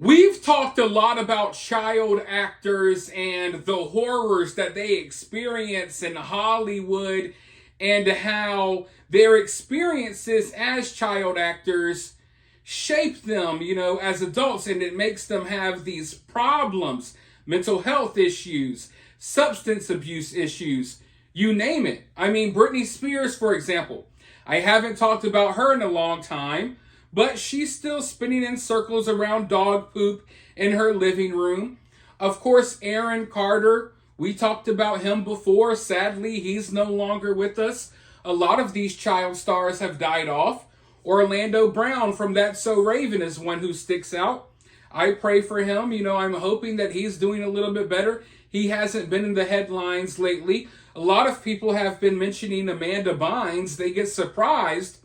We've talked a lot about child actors and the horrors that they experience in Hollywood and how their experiences as child actors shape them, as adults, and it makes them have these problems, mental health issues, substance abuse issues, you name it. I mean, Britney Spears, for example. I haven't talked about her in a long time, but she's still spinning in circles around dog poop in her living room. Of course, Aaron Carter, we talked about him before. Sadly, he's no longer with us. A lot of these child stars have died off. Orlando Brown from That's So Raven is one who sticks out. I pray for him. I'm hoping that he's doing a little bit better. He hasn't been in the headlines lately. A lot of people have been mentioning Amanda Bynes. They get surprised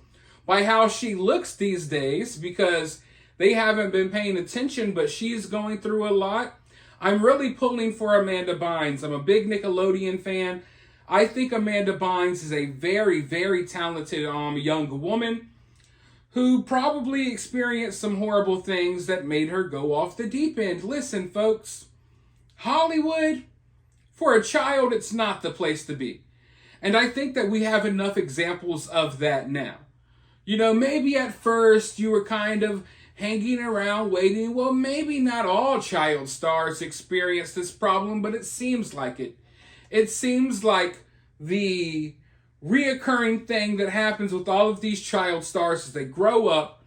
by how she looks these days because they haven't been paying attention, but she's going through a lot. I'm really pulling for Amanda Bynes. I'm a big Nickelodeon fan. I think Amanda Bynes is a very, very talented young woman who probably experienced some horrible things that made her go off the deep end. Listen, folks, Hollywood, for a child, it's not the place to be. And I think that we have enough examples of that now. Maybe at first you were kind of hanging around waiting. Well, maybe not all child stars experience this problem, but it seems like it. It seems like the reoccurring thing that happens with all of these child stars is they grow up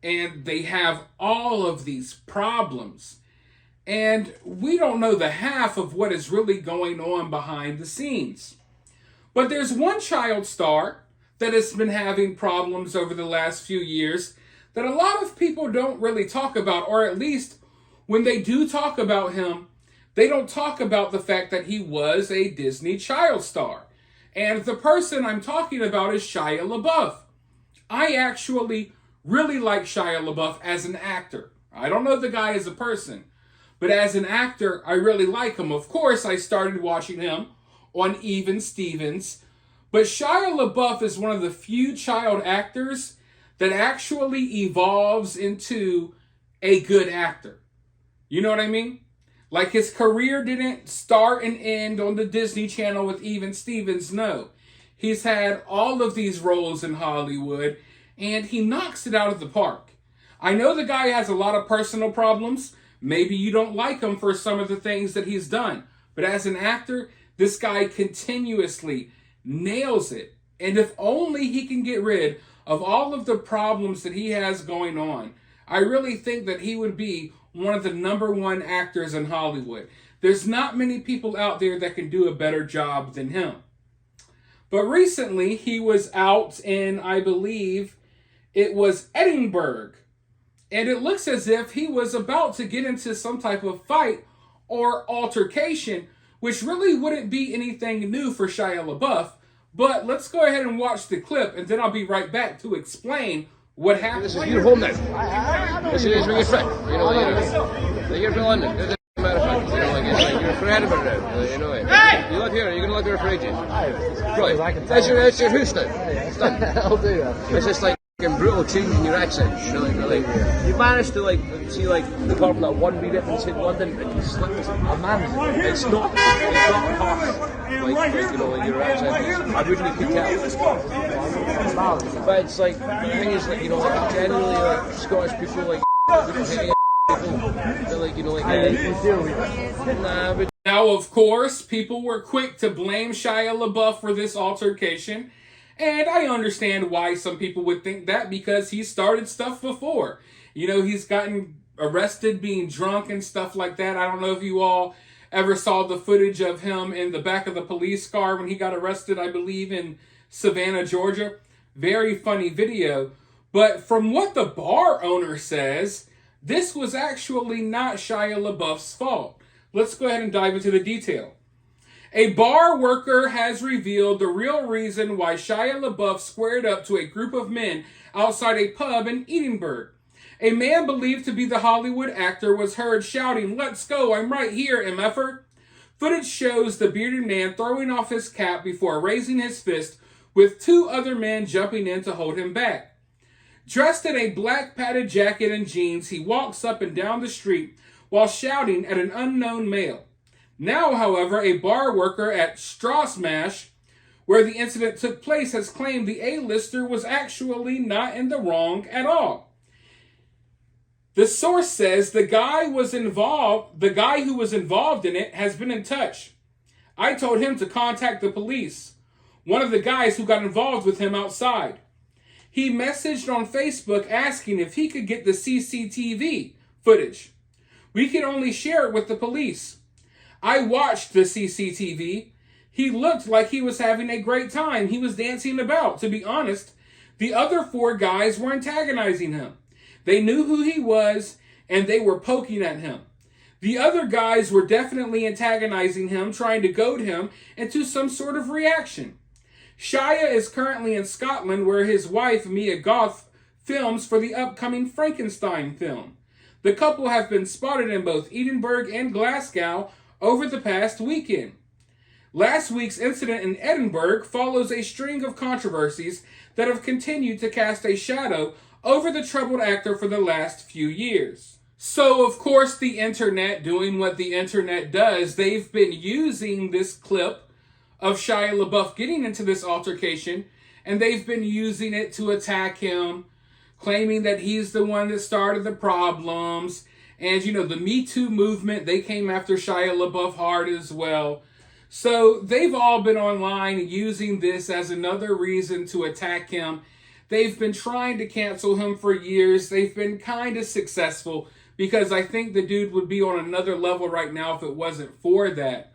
and they have all of these problems. And we don't know the half of what is really going on behind the scenes. But there's one child star that has been having problems over the last few years that a lot of people don't really talk about, or at least when they do talk about him, they don't talk about the fact that he was a Disney child star. And the person I'm talking about is Shia LaBeouf. I actually really like Shia LaBeouf as an actor. I don't know the guy as a person, but as an actor, I really like him. Of course, I started watching him on Even Stevens, but Shia LaBeouf is one of the few child actors that actually evolves into a good actor. You know what I mean? Like his career didn't start and end on the Disney Channel with Even Stevens. No. He's had all of these roles in Hollywood, and he knocks it out of the park. I know the guy has a lot of personal problems. Maybe you don't like him for some of the things that he's done. But as an actor, this guy continuously nails it. And if only he can get rid of all of the problems that he has going on, I really think that he would be one of the number one actors in Hollywood. There's not many people out there that can do a better job than him. But recently, he was out in, I believe, it was Edinburgh. And it looks as if he was about to get into some type of fight or altercation, which really wouldn't be anything new for Shia LaBeouf. But let's go ahead and watch the clip, and then I'll be right back to explain what happened. This is your home now. This is where you're from. You're from London. This is a matter of fact. You're from Edinburgh now. You live here. You're going to live here for ages. Right. That's your house now. It's done. I'll do that. It's just like brutal change in your accent. Really. You managed to see apart from that one wee difference in London, and you slipped. I managed. It's not harsh. Your accent. I really could tell. But it's the thing is generally Scottish people wouldn't hate people. Now, of course, people were quick to blame Shia LaBeouf for this altercation. And I understand why some people would think that, because he started stuff before. He's gotten arrested being drunk and stuff like that. I don't know if you all ever saw the footage of him in the back of the police car when he got arrested, I believe, in Savannah, Georgia. Very funny video. But from what the bar owner says, this was actually not Shia LaBeouf's fault. Let's go ahead and dive into the detail. A bar worker has revealed the real reason why Shia LaBeouf squared up to a group of men outside a pub in Edinburgh. A man believed to be the Hollywood actor was heard shouting, "Let's go, I'm right here, MFer." Footage shows the bearded man throwing off his cap before raising his fist, with two other men jumping in to hold him back. Dressed in a black padded jacket and jeans, he walks up and down the street while shouting at an unknown male. Now, however, a bar worker at Strassmash, where the incident took place, has claimed the A-lister was actually not in the wrong at all. The source says the guy who was involved in it has been in touch. I told him to contact the police, one of the guys who got involved with him outside. He messaged on Facebook asking if he could get the CCTV footage. We could only share it with the police. I watched the CCTV. He looked like he was having a great time. He was dancing about. To be honest, the other 4 guys were antagonizing him. They knew who he was, and they were poking at him. The other guys were definitely antagonizing him, trying to goad him into some sort of reaction. Shia is currently in Scotland, where his wife, Mia Goth, films for the upcoming Frankenstein film. The couple have been spotted in both Edinburgh and Glasgow over the past weekend. Last week's incident in Edinburgh follows a string of controversies that have continued to cast a shadow over the troubled actor for the last few years. So, of course, the internet, doing what the internet does, they've been using this clip of Shia LaBeouf getting into this altercation, and they've been using it to attack him, claiming that he's the one that started the problems. And, the Me Too movement, they came after Shia LaBeouf hard as well. So they've all been online using this as another reason to attack him. They've been trying to cancel him for years. They've been kind of successful because I think the dude would be on another level right now if it wasn't for that.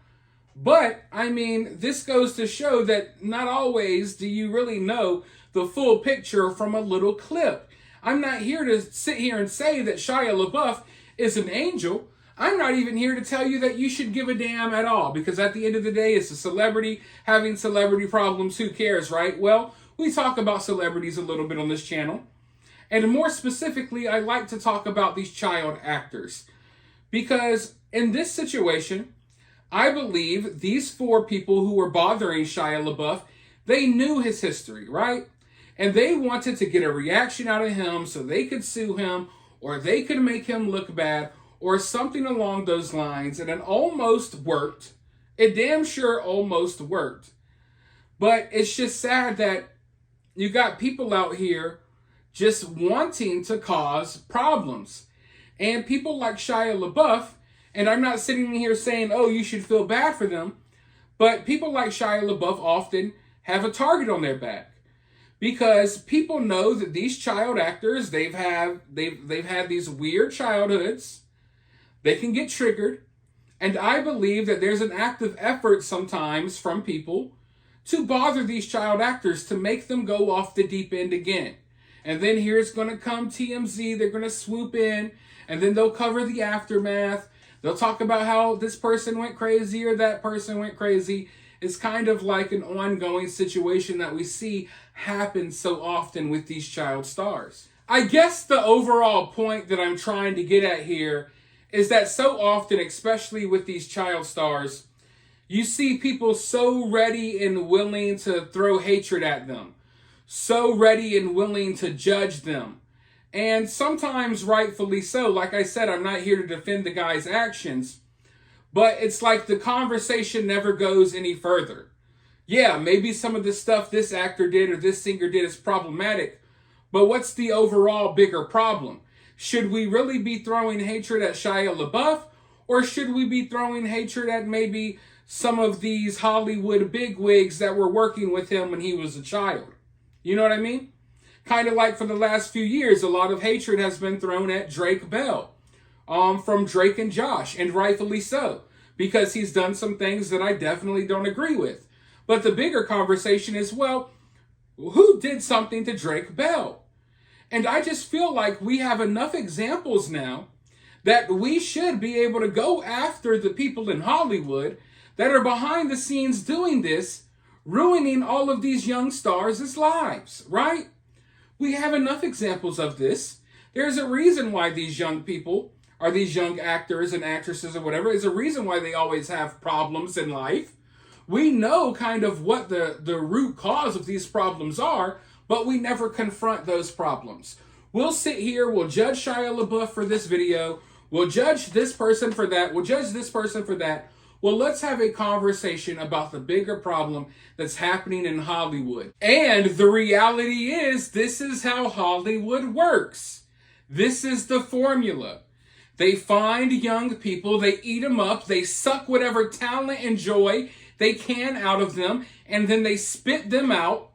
But, this goes to show that not always do you really know the full picture from a little clip. I'm not here to sit here and say that Shia LaBeouf is an angel. I'm not even here to tell you that you should give a damn at all, because at the end of the day, it's a celebrity having celebrity problems. Who cares, right? Well, we talk about celebrities a little bit on this channel. And more specifically, I like to talk about these child actors. Because in this situation, I believe these 4 people who were bothering Shia LaBeouf, they knew his history, right? And they wanted to get a reaction out of him so they could sue him, or they could make him look bad, or something along those lines. And it almost worked. It damn sure almost worked. But it's just sad that you got people out here just wanting to cause problems. And people like Shia LaBeouf, and I'm not sitting here saying, oh, you should feel bad for them, but people like Shia LaBeouf often have a target on their back. Because people know that these child actors, they've had these weird childhoods. They can get triggered. And I believe that there's an active effort sometimes from people to bother these child actors, to make them go off the deep end again. And then here's going to come TMZ. They're going to swoop in, and then they'll cover the aftermath. They'll talk about how this person went crazy or that person went crazy. It's kind of like an ongoing situation that we see happen so often with these child stars. I guess the overall point that I'm trying to get at here is that so often, especially with these child stars, you see people so ready and willing to throw hatred at them, so ready and willing to judge them. And sometimes rightfully so. Like I said, I'm not here to defend the guy's actions, but it's like the conversation never goes any further. Yeah, maybe some of the stuff this actor did or this singer did is problematic, but what's the overall bigger problem? Should we really be throwing hatred at Shia LaBeouf, or should we be throwing hatred at maybe some of these Hollywood bigwigs that were working with him when he was a child? You know what I mean? Kind of like for the last few years, a lot of hatred has been thrown at Drake Bell from Drake and Josh, and rightfully so, because he's done some things that I definitely don't agree with. But the bigger conversation is, well, who did something to Drake Bell? And I just feel like we have enough examples now that we should be able to go after the people in Hollywood that are behind the scenes doing this, ruining all of these young stars' lives, right? We have enough examples of this. There's a reason why these young people, or these young actors and actresses or whatever, is a reason why they always have problems in life. We know kind of what the root cause of these problems are, but we never confront those problems. We'll sit here, we'll judge Shia LaBeouf for this video, we'll judge this person for that, we'll judge this person for that. Well, let's have a conversation about the bigger problem that's happening in Hollywood. And the reality is, this is how Hollywood works. This is the formula. They find young people, they eat them up, they suck whatever talent and joy they can out of them, and then they spit them out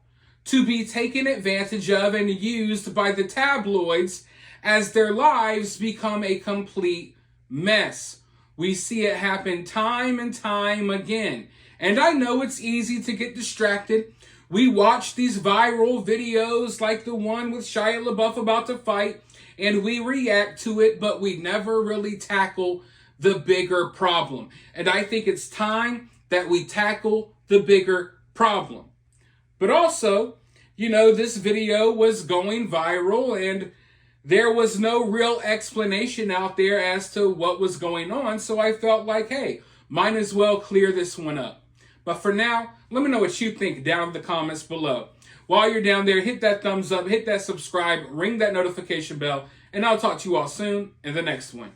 to be taken advantage of and used by the tabloids as their lives become a complete mess. We see it happen time and time again. And I know it's easy to get distracted. We watch these viral videos like the one with Shia LaBeouf about to fight, and we react to it, but we never really tackle the bigger problem. And I think it's time that we tackle the bigger problem. But also, you know, this video was going viral, and there was no real explanation out there as to what was going on, so I felt like, hey, might as well clear this one up. But for now, let me know what you think down in the comments below. While you're down there, hit that thumbs up, hit that subscribe, ring that notification bell, and I'll talk to you all soon in the next one.